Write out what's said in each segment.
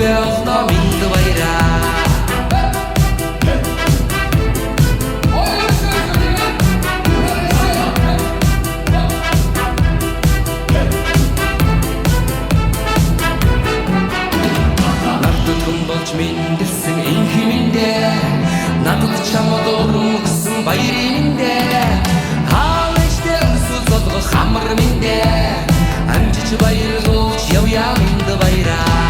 зүгээ олно минь баяраа. Миндэлсэн инхиминдээ надад чамд өргөн гэсэн баярындээ хаалжтай өсөж олгох хамар миндээ амжиж баярлуулж явъя минь баяраа.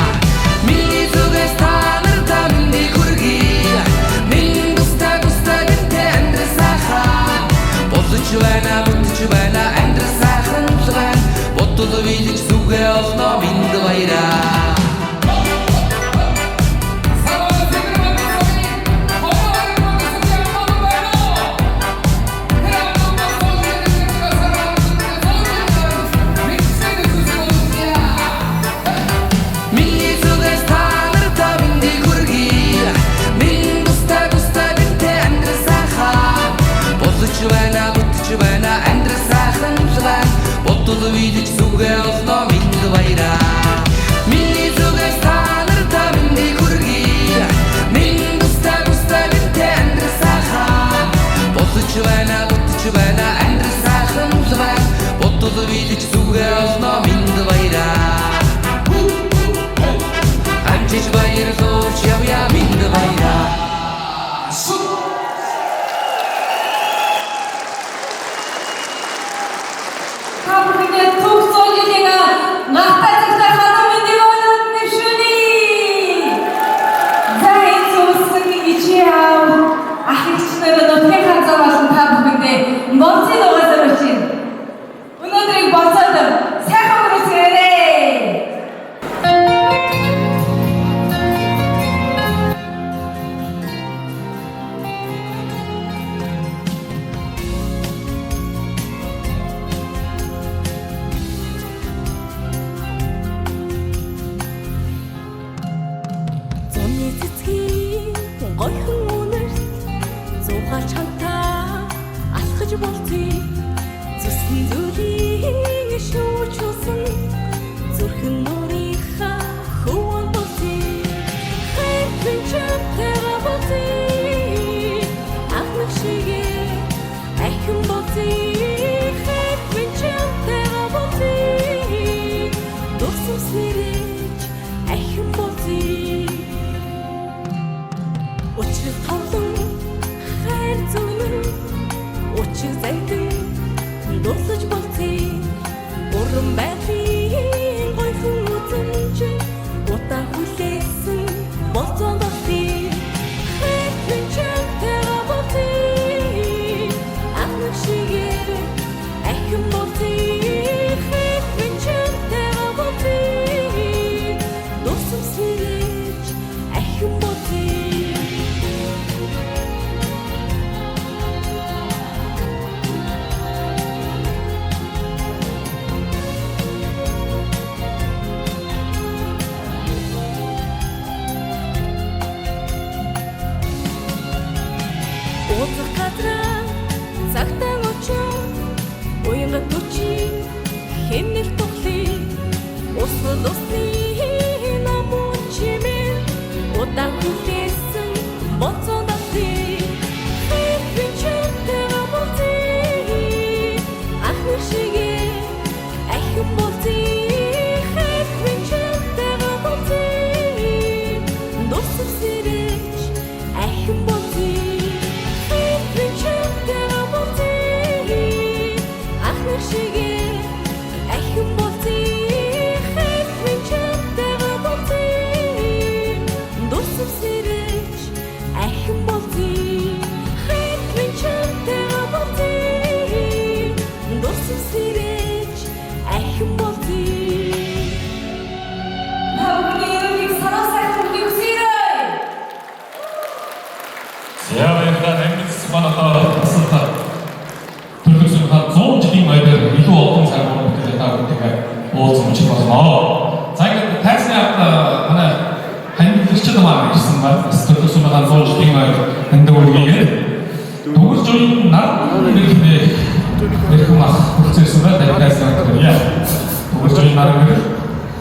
Миний зүгээс та нартай минь хүргэе минь густаа гинтэй амьдрал сайхан бодож байна бүтэж байна амьдрал сайхан зүгэн бодол вилж зүгээ олно минь баяраа. Видеть зүгээ олно минь баяраа. Миний зүгээс та нартай минь хүргэе минь густаа гинтэй амьдрал сайхан бодож байна бүтэж байна амьдрал сайхан зүгэн бодол видеть зүгээ олно минь баяраа. амжиж баярлуулж явъя минь баяраа.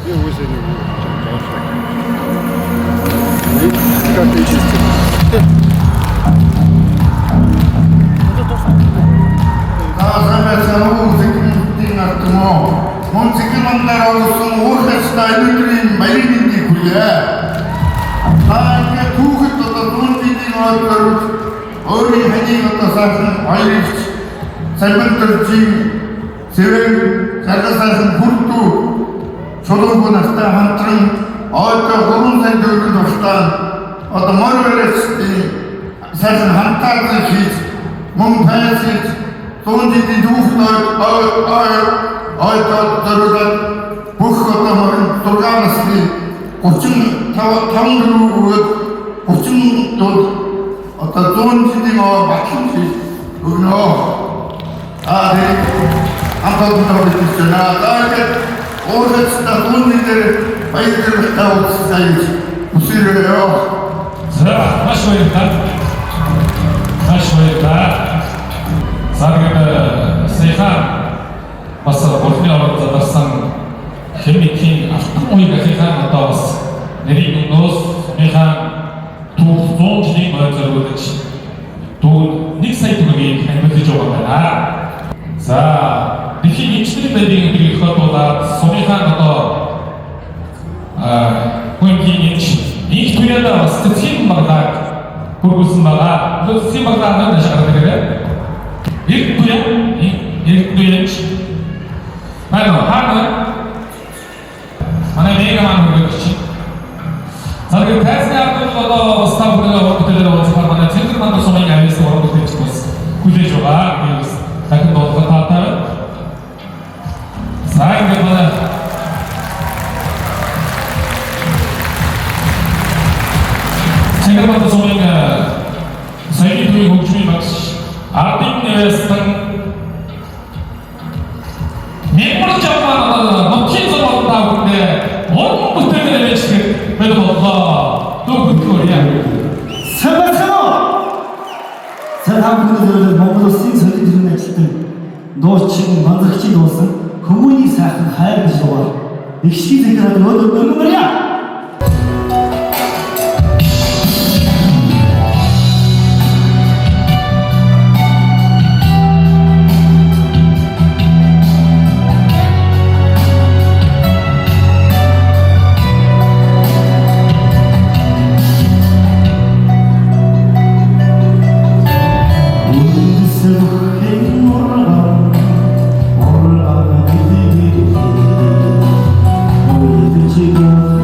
Io Chico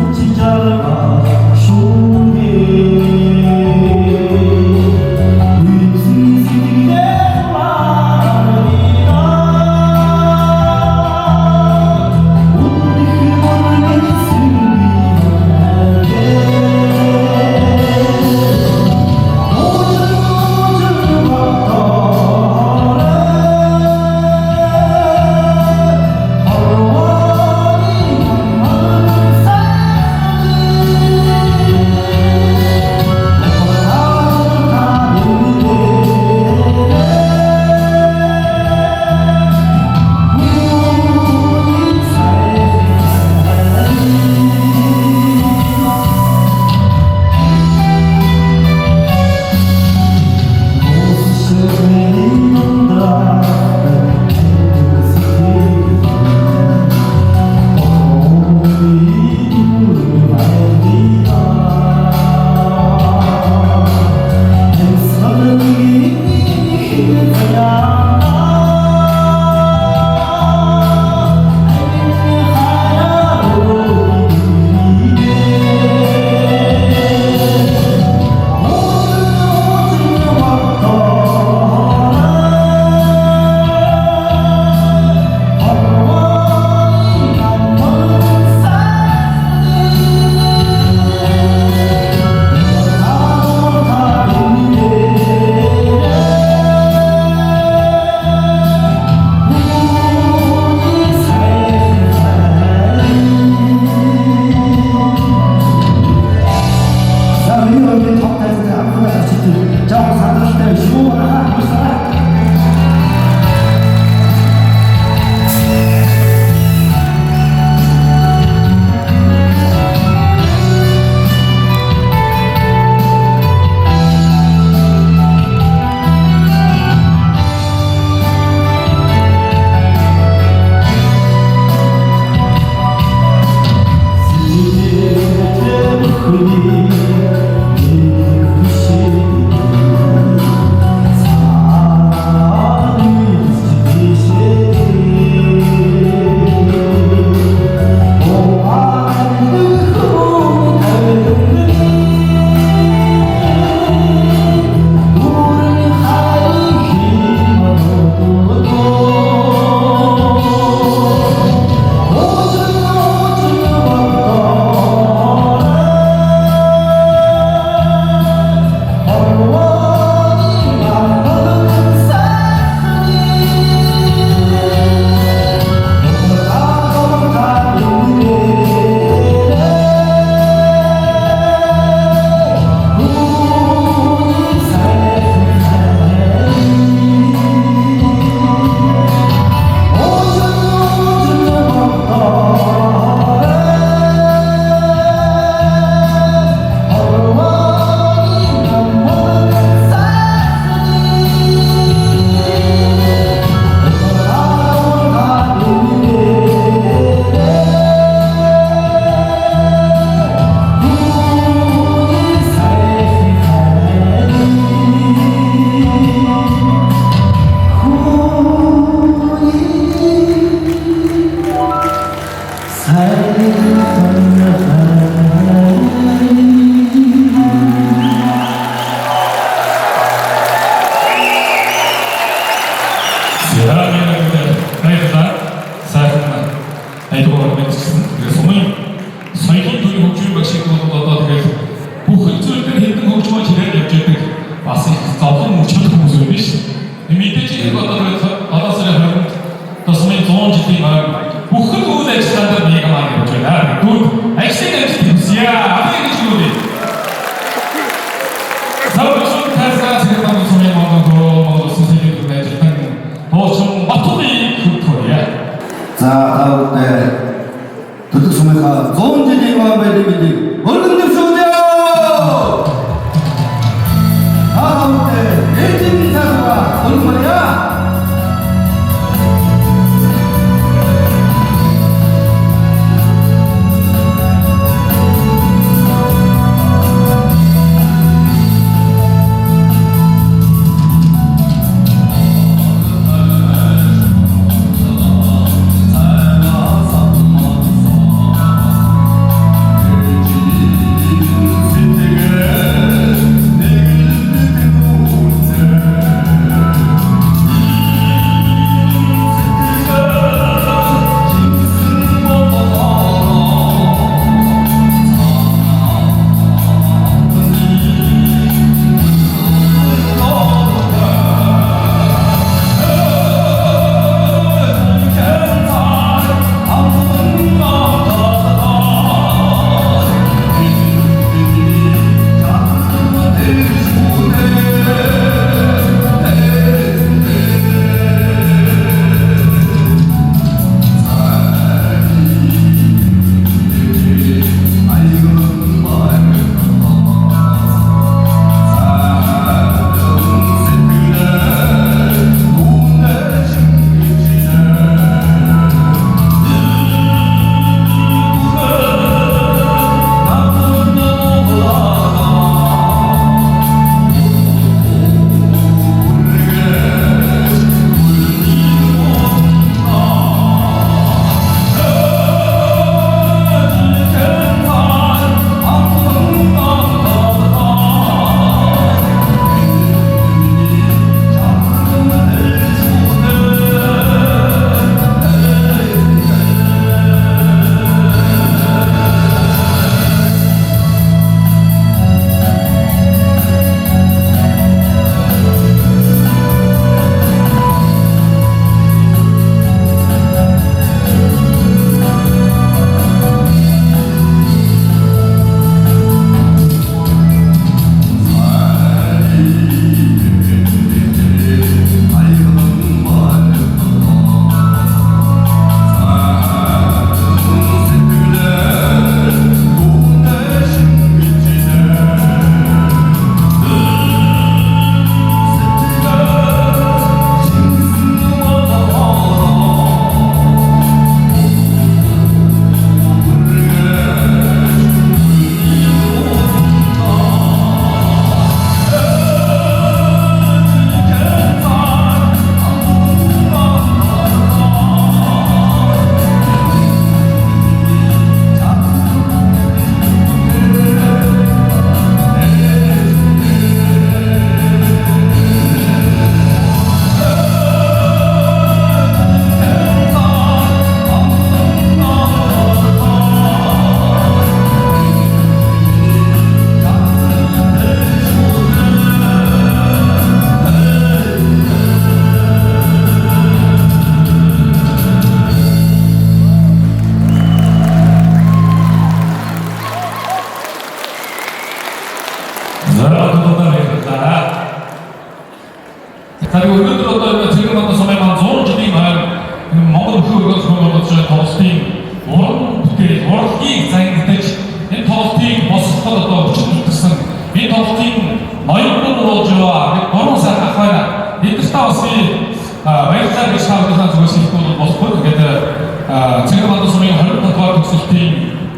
제가 만든 소명이 활동과 독서팀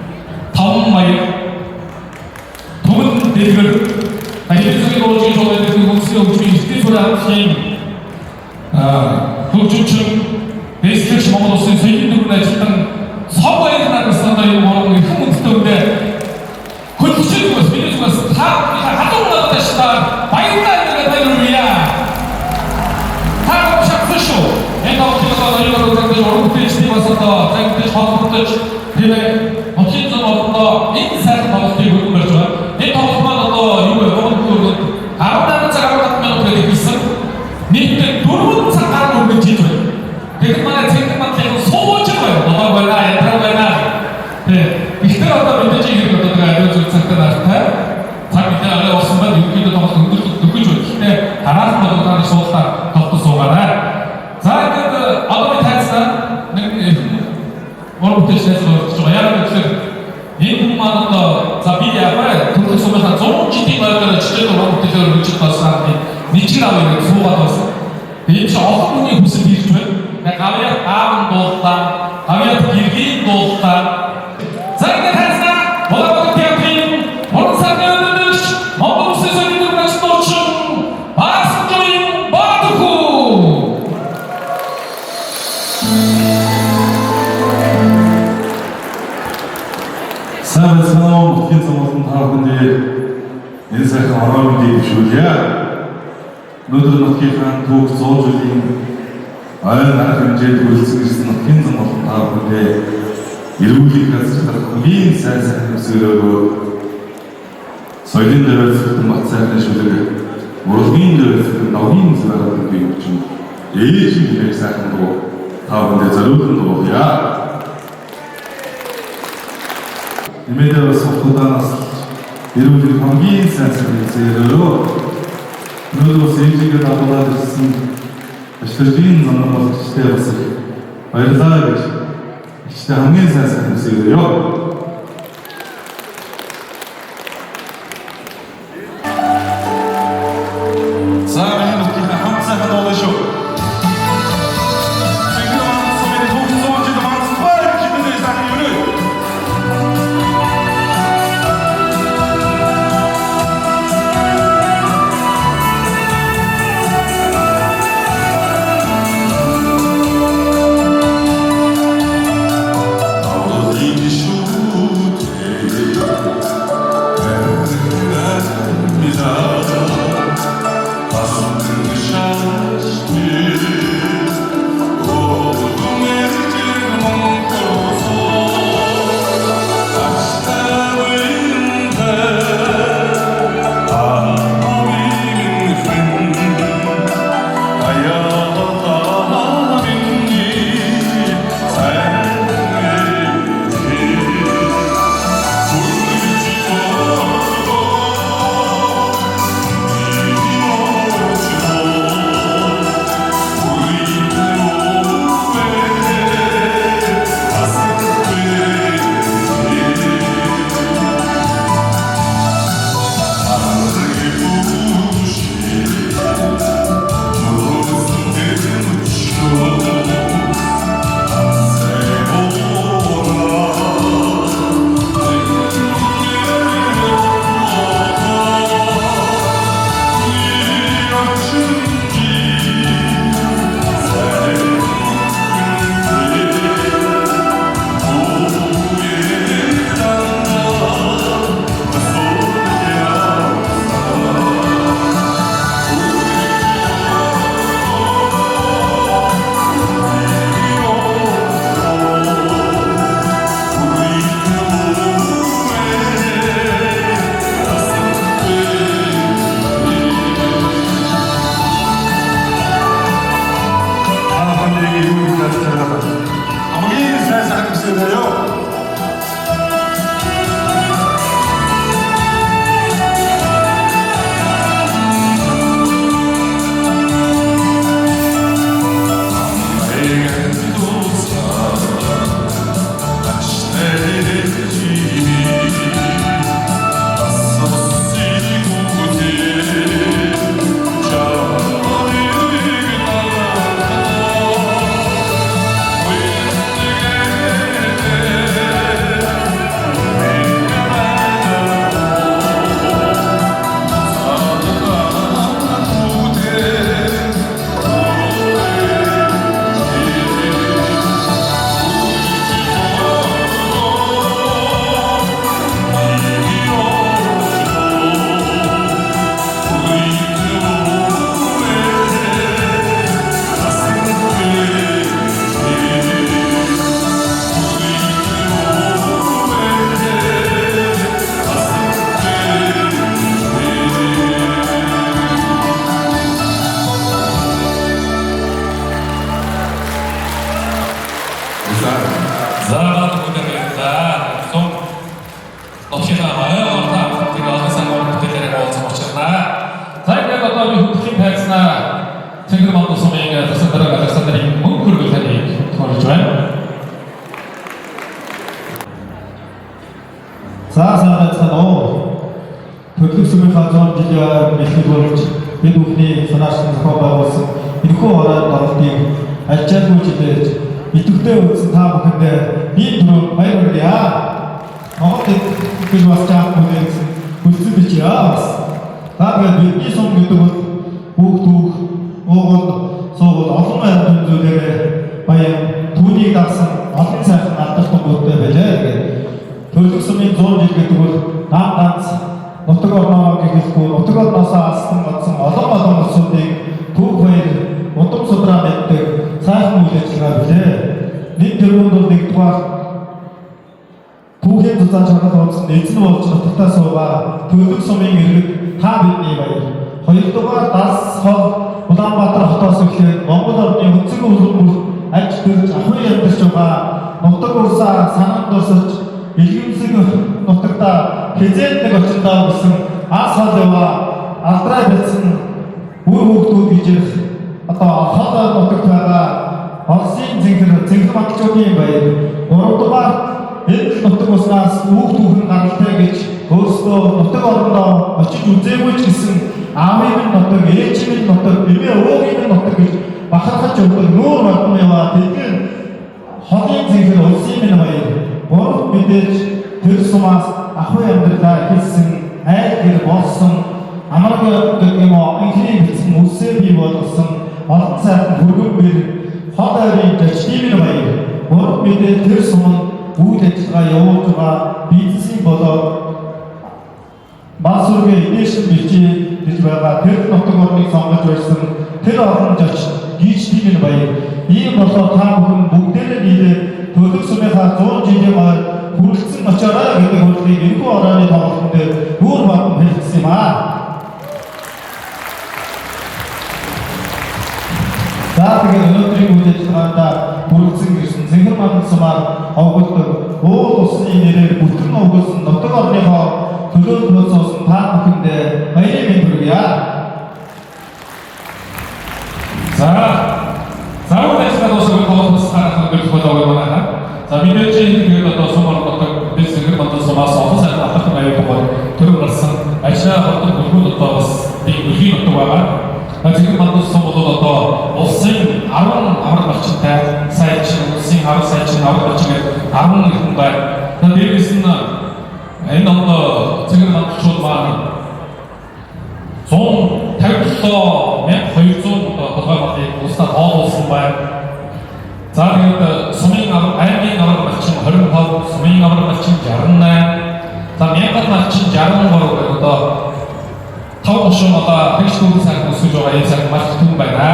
다음 마일 도문 대결 이들속에 도와주기 좋아하는 그 공수의 우주인 스티소라팀 국주층 베이스트랙시 먹어뒀으니 저희들은 일단 서버에 나를 쓴다 이거 뭐라고 흥분 듣던데 그걸 부셔주면서 밀어주면서 다 하동을 하던 시다 마이크라는 데를 위해 다 샵쇼 엔터 어떻게 이거를 상대 오른쪽에 시대봤었다 자기들 좌우부터 대회 어쨌든 어떤 인사를 받았을 때 이걸 말죠 엔터 어떤 이거 여러분 아무나 자가 같으면 어떻게 되겠어? 니들 도로는 상관은 없는 지죠 그것만에 생각만 계속 소원처럼 너가 뭐야 엔터 뭐야 네 이때 어떤 민대지 이런 것들가 이런 좀 잠깐 나왔다 자 밑에 안에 없으면 여기도 더 누구 좋지 네 알아서 모두 다 좋다 덕도 소가라 자 그 어떤 타이스나 오늘부터 시작해서 좀 해야겠어요 인구만 더 자비야가 그렇게 소면서 좋은 지팅을 진짜로 오늘부터 저를 미쳤다 사람이 미치라고 이렇게 소가 됐어 이제 어떤 분이 무슨 일이 줘요? 가위야 다음 높다 가위야 길기 높다 자 이제 타이스나 뭐가 대학팀 원산면은 먹고 세상에 같이 놓친 바스토인 바두쿠 사회성 기성은 다른데 인생의 어려움이 주야 너들은 어떻게 한 독 소주인 나는 이제 도시스는 기성은 다른데 이루기까지 거긴 살살 쓰려고 설린들을 쓰던 맞사는 쇼들을 모르긴들을 쓰던 나긴 쓰라는 게 좀 예의심이 살는 거 다른데 저런 거야 이메대로 속도다 이루기 거긴 살살 쓰려고 너도 세지가 나보다 됐으면 시들긴 zamanda 시대였어요. 바이러사를 işte hangi insan seviyor? Zaten ki hamsa kadar şu. Çünkü onun sohbeti çok zorcu da mantık var ki de zaten yürü. Şu тэгээ олон сайн бүтээгдэхүүнээр уулзах учирнаа. За ингээд одоо би хөтөлбөрийн тайзнаа Цэнгэр Монгол сумын засаг дарга Александрын мөнгө хөргөл таныг тохиолж байна. За сайн байцгаана уу. Хөтөлбөр сумын хаалт жилийн бэлтгэл болж бид бүхний санаачсан зохион байгуулсан энэхүү ороод оролтыг альчаагүй жилээр идэвхтэй үзсэн та бүхэндээ би түрүү баяр хүргье. Монгол бид бас чамд хүлцэн бичээ. Та бидний сум гэдэг бол бүгд уугуул суугуул олон байрны зүйлээр баян түүнийг дагсан олон сайхан алдартай бүдтэй байлаа гэдэг. Хөтөлбөр сумын 100 жил гэдэг бол нам ганц нутаг орноо гэхэлгүй нутаг орноос алсан болсон олон улсуудыг түүх баяр удам судраа мэддэг сайхан үйл ажиллагаа билээ. Нэг тэргүүнд бол нэгдүгээр түүхийн зузаан чанар онцон эзэн болж нутагтаа суугаа Хөтөлбөр сумын иргэд та бидний баяр. Хоёрдугаар дас хол Улаанбаатар хотоос эхлээд Монгол орны өнцөг өвлөмөр аж төрж ахуй амьдарч байгаа нутаг урсаа санаанд дурсаж илгэмсэг нутагта хязээд нэг очиндаа гэсэн ас хол яваа алдраа бэлсэн үр хөвгтүүд гэж одоо хол нутагт байгаа Орсын зинхэр батчуудын баяр. Гуравдугаар энэ нутаг уснаас үг түүхэн гаралтай гэж өөрсдөө нутаг орондоо очиж үзээгүй ч гэсэн аавын минь нутаг, ээжийн минь нутаг, эмээ өвгийн минь нутаг гэж бахархаж өгдөг нүүр батны яваа тэдгээр холын зинхэр улсын минь баяр. Гурав мэдээж тэр сумаас ахуй амьдралаа хэлсэн айл гэр болсон амарг гэх юм уу инхний бичсэн үлсээ бий болгосон олон сайхан хөргөн бэр хол ойрын төчтийн минь баяр. Гурав мэдээж тэр сум үйл ажиллагаа явуулж байгаа бизнесийн болоод Масургийн инээшн бичиж гэж байгаа тэр нутаг орныг сонгож байсан тэр олон зоч гүйчдийн минь баяр. Ийм болоод та бүхэн бүгдээрээ нийлээд Хөтөлбөр сумынхаа 100 жилийн ойр хүрэлцэн очоорой гэдэг хурлыг энэхүү орооны тоглолтын дээр нүүр батан хэлсэн юм аа. За тэгээд өнөөдрийн үйл ажиллагаанд хүрэлцэн ирсэн Цэнгэр Монгол сумаар овогддог уул усны нэрээр бүтгэн өгүүлсэн нутаг орныхоо төлөөлөл болсон та бүхэндээ баярын мэнд хүргье. За үнэхээр одоо тоглолтоос харах гэж болоо байна. За мэдээж тэгээд одоо сумаар одоо бид Цэнгэр Монгол сумаас олон сайхан алдартай баяр бол төрөв гарсан ажлаа болдог бүлгүүд одоо бас тийм үхий нутаг байгаа. Цэнгэр Монгол сум бол одоо улсын 10 амар малчинтай сайчин улсын 10 сайчин амар малчин гэдэг 10 хүн байна. Тэгээд дээрээс нь энэ одоо Цэнгэр монголчууд маань 157,200 толгой малыг улсаа тоолуулсан байна. За тэгээд сумын аймгийн амар малчин 25, сумын амар малчин 68, за мянган малчин 63 гэдэг одоо 5 гушуун одоо тэгш дүүрэн сайхан өсөж байгаа энэ сайхан малч хүн байна.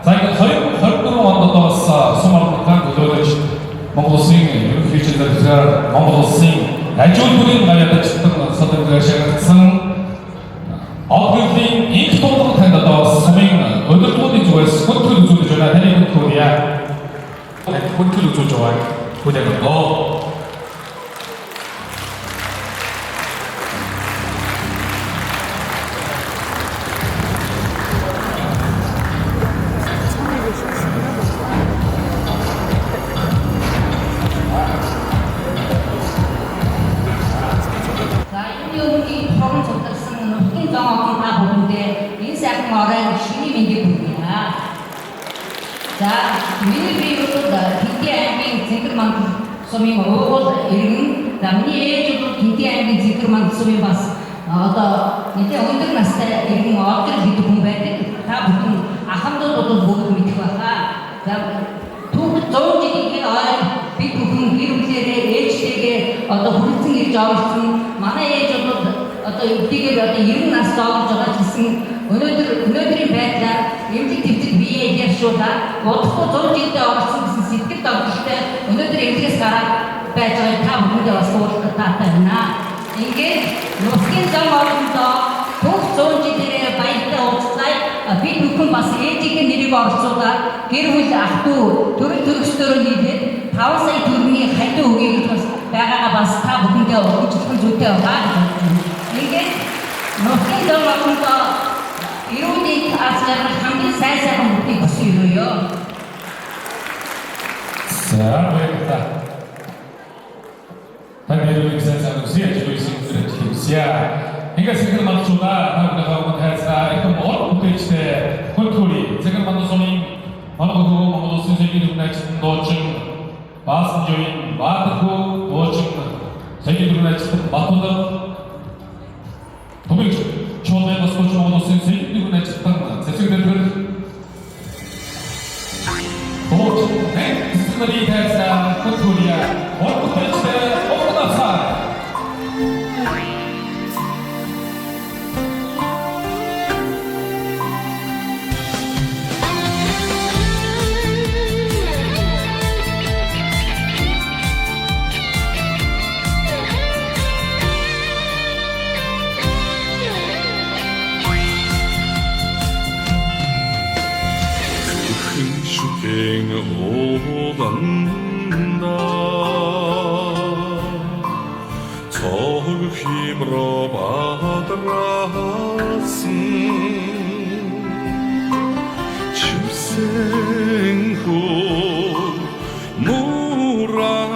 За ингээд 2024 онд одоо бас сум орнотойн төлөөлөж Монгол улсын ерөнхий хэмжээгээр Монгол улсын ажил бүрийн баяртай соёлын шагнагдсан Одгийн их тулгуур танд одоо сумын өдөртгүүдийн зүгээс хөтөл үзүүлж байна. Таны хөтөл яа? Хөтөл үзүүлж байгаа. Хөтөл оо. За, миний биеуд Хинтээ аймгийн Цэнгэр Монгол сумын уугуул иргэн, за миний ээж бол Хинтээ аймгийн Цэнгэр Монгол сумын бас одоо нэгэн өндөр настай иргэн Одрол гэдэг хүн байдаг. Та бүхэн ахмадууд бол бүгд мэдэх байна. За, түүхэд 100 жилийн ойр бид бүхэн гэр бүлээрээ ээжтэйгээ одоо хүрэлцэн ирж орсон. Манай ээж бол одоо эдгээр одоо 90 нас доогж байгаа гэсэн өнөөдрийн байдлаар эмнэлэг төвчд бие ярьшуулаад бодохгүй 100 жилдээ орсон гэсэн сэтгэл догдолтой өнөөдөр эмнэлгээс гараад байж байгаа та бүхэндээ бас уулзах таатай байна. Ингээд нутгийн зам орондоо бүх 100 жилээр баяртай уулзлаа. Бид бүхэн бас ээжийн нэрийг орцуулаад гэр бүл ах トゥ төрөл төрөстөрөө нийлээд 5 сая төгрөгийн хальтан өгье гэж бас байгаагаа бас та бүхэндээ өгч болох зүйтэй байгаа гэж бодож байна. Ингээд нутгийн дөрвөлдөө ирүүний азгаар хамгийн сайхан бүхнийг хүсье юу? За баярлалаа. Танайд сайхан үсээ зүйлсэн зүйлсээ. Ингээ сэгэр мандчуна тавхаг хайсаа их мод үтэжтэй контрол이 сэгэр мандсомын манагуу модосын сэгэр нэгэн доочин баасан join баатху доочин сэгэр нэгэн батулаа томиг чонэ басч модосын сэгэр нэгэн сэгэр доочин сэгэр хайсаа контрол이야 мод үтэжтэй огнасаа 오간다 서울 힘으로 바다라슴 침생후 무랑다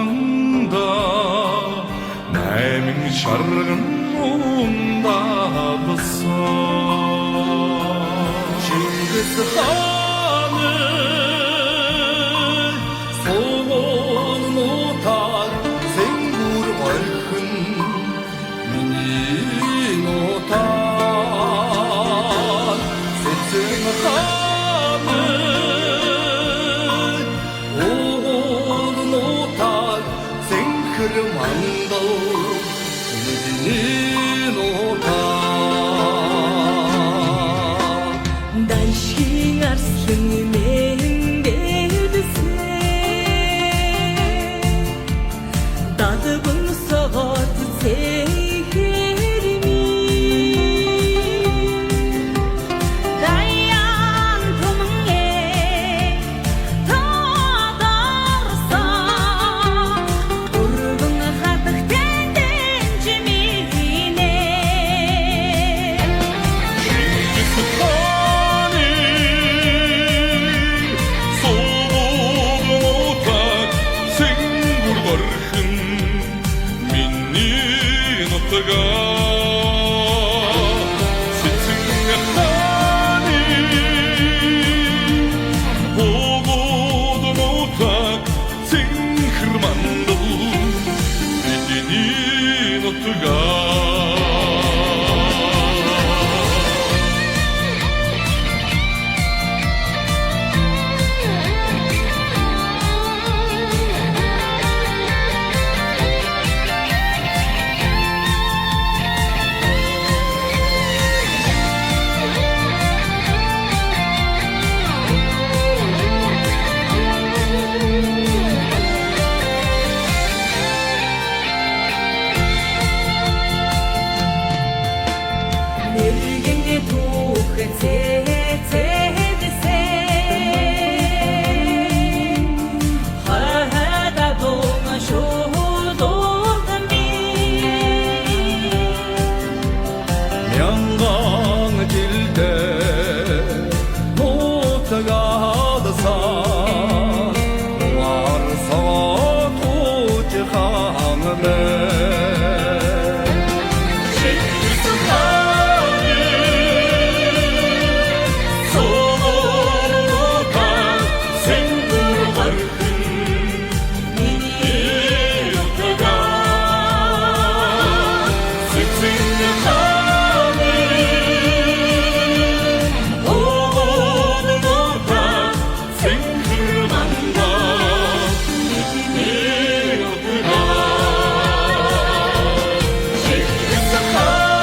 나의 샤르간 온다버서 징기스 하늘 소원 못한 생굴 월큰 미니 못한 세승하는 오원 못한 생크를 왕도 미니 못한 단싱 아rsın 징기스 칸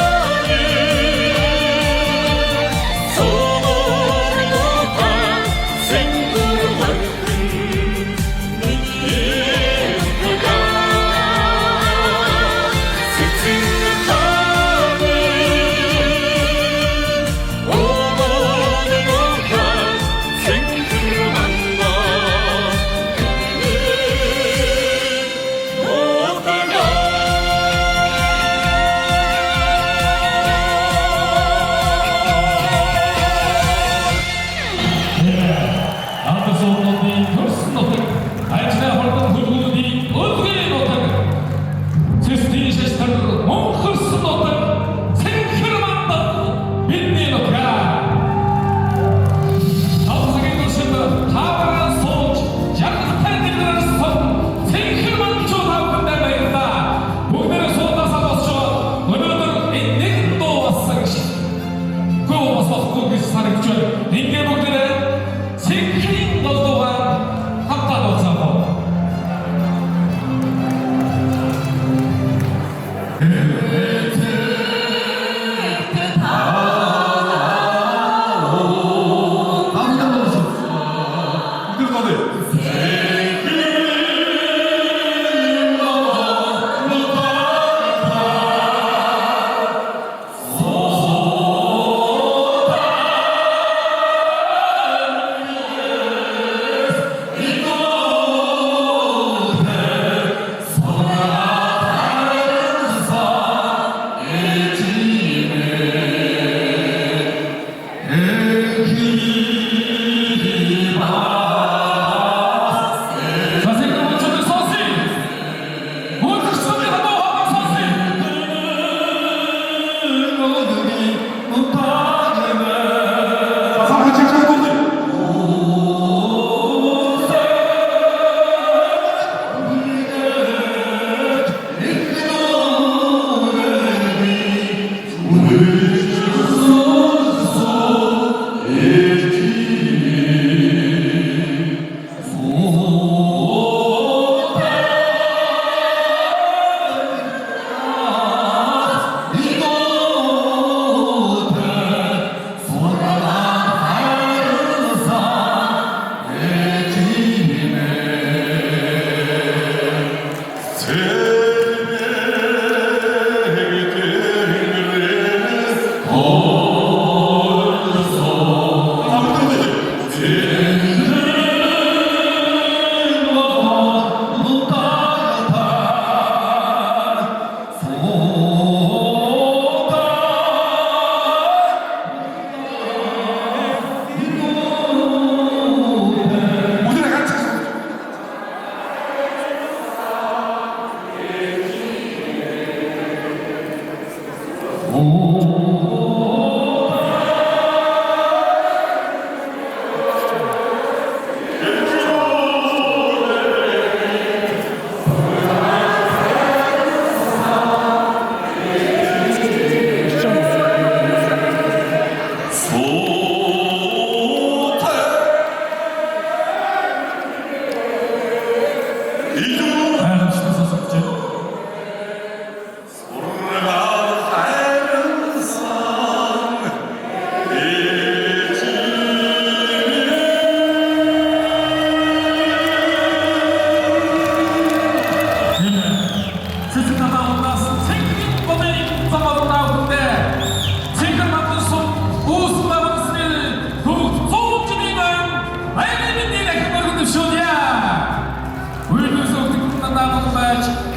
Хайрцагтай сонсогч.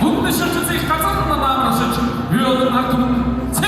Бүгд шилжүүлэх газар намаарч юу нэг